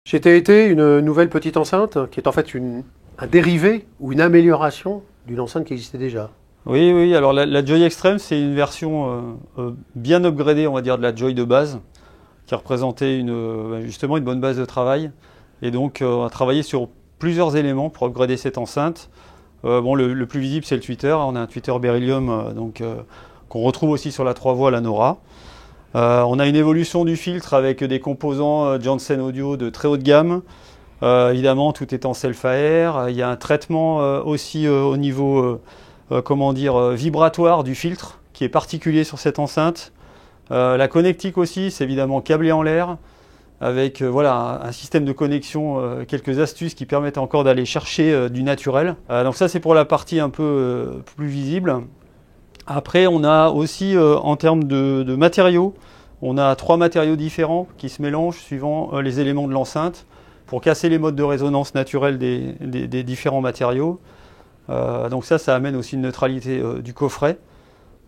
Chez TET, une nouvelle petite enceinte qui est en fait un dérivé ou une amélioration d'une enceinte qui existait déjà. Oui, oui, alors la Joy Extreme, c'est une version bien upgradée, on va dire, de la Joy de base, qui représentait justement une bonne base de travail. Et donc, on a travaillé sur plusieurs éléments pour upgrader cette enceinte. Bon, le plus visible, c'est le tweeter. On a un tweeter Beryllium qu'on retrouve aussi sur la 3 voies, la Nora. On a une évolution du filtre avec des composants Janssen Audio de très haute gamme. Évidemment, tout est en self-air. Il y a un traitement aussi au niveau vibratoire du filtre qui est particulier sur cette enceinte. La connectique aussi, c'est évidemment câblé en l'air avec un système de connexion, quelques astuces qui permettent encore d'aller chercher du naturel. Donc ça, c'est pour la partie un peu plus visible. Après, on a aussi, en termes de matériaux, on a 3 matériaux différents qui se mélangent suivant les éléments de l'enceinte pour casser les modes de résonance naturels des différents matériaux. Donc ça amène aussi une neutralité du coffret.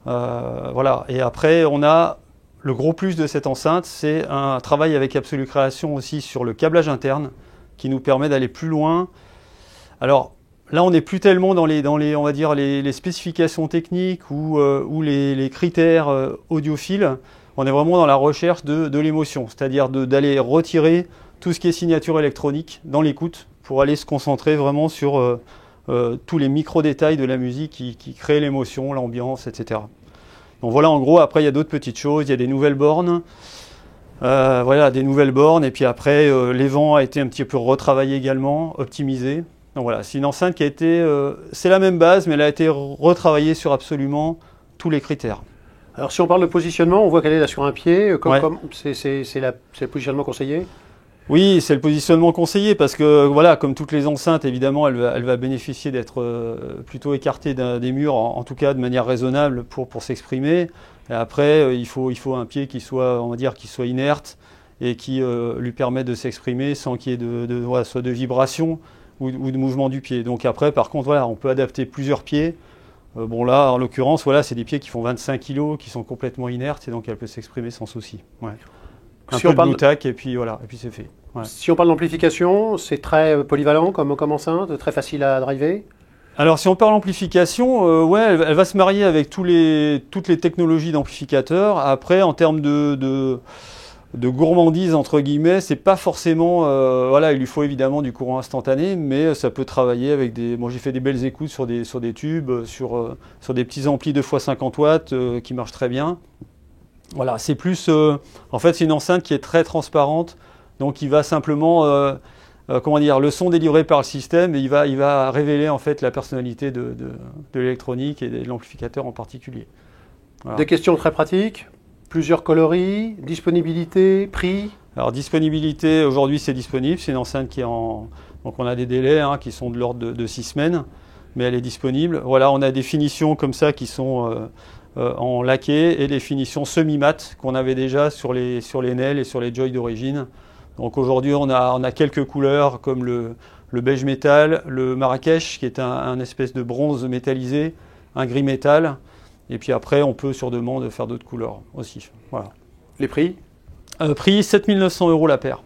Voilà. Et après, on a le gros plus de cette enceinte, c'est un travail avec Absolue Création aussi sur le câblage interne qui nous permet d'aller plus loin. Alors, là, on n'est plus tellement dans on va dire les spécifications techniques ou les critères audiophiles. On est vraiment dans la recherche de l'émotion, c'est-à-dire d'aller retirer tout ce qui est signature électronique dans l'écoute pour aller se concentrer vraiment sur tous les micro-détails de la musique qui créent l'émotion, l'ambiance, etc. Donc voilà, en gros, après, il y a d'autres petites choses. Il y a des nouvelles bornes. Des nouvelles bornes. Et puis après, l'évent a été un petit peu retravaillé également, optimisé. Donc voilà, c'est une enceinte qui a été... c'est la même base, mais elle a été retravaillée sur absolument tous les critères. Alors si on parle de positionnement, on voit qu'elle est là sur un pied. C'est le positionnement conseillé? Oui, c'est le positionnement conseillé parce que, voilà, comme toutes les enceintes, évidemment, elle va bénéficier d'être plutôt écartée des murs, en tout cas de manière raisonnable pour s'exprimer. Et après, il faut un pied qui soit, on va dire, qui soit inerte et qui lui permette de s'exprimer sans qu'il y ait soit de vibration ou de mouvement du pied. Donc après, par contre, voilà, on peut adapter plusieurs pieds. Bon là, en l'occurrence, voilà, c'est des pieds qui font 25 kg, qui sont complètement inertes et donc elle peut s'exprimer sans souci. Ouais. Un peu de Bluetack et puis voilà, et puis c'est fait. Ouais. Si on parle d'amplification, c'est très polyvalent comme enceinte, très facile à driver. Alors si on parle d'amplification, elle va se marier avec toutes les technologies d'amplificateurs. Après, en termes de gourmandise entre guillemets, c'est pas forcément il lui faut évidemment du courant instantané, mais ça peut travailler avec j'ai fait des belles écoutes sur des tubes, sur des petits amplis 2x50 watts qui marchent très bien. Voilà, c'est plus en fait c'est une enceinte qui est très transparente, donc il va simplement le son délivré par le système et il va révéler en fait la personnalité de l'électronique et de l'amplificateur en particulier. Voilà. Des questions très pratiques. Plusieurs coloris, disponibilité, prix? Alors disponibilité, aujourd'hui c'est disponible, c'est une enceinte qui est donc on a des délais qui sont de l'ordre de 6 semaines, mais elle est disponible. Voilà, on a des finitions comme ça qui sont en laqué et des finitions semi-mat qu'on avait déjà sur les Nel et sur les Joy d'origine. Donc aujourd'hui on a quelques couleurs comme le beige métal, le Marrakech qui est un espèce de bronze métallisé, un gris métal. Et puis après, on peut sur demande faire d'autres couleurs aussi. Voilà. Les prix? Prix 7 900 € la paire.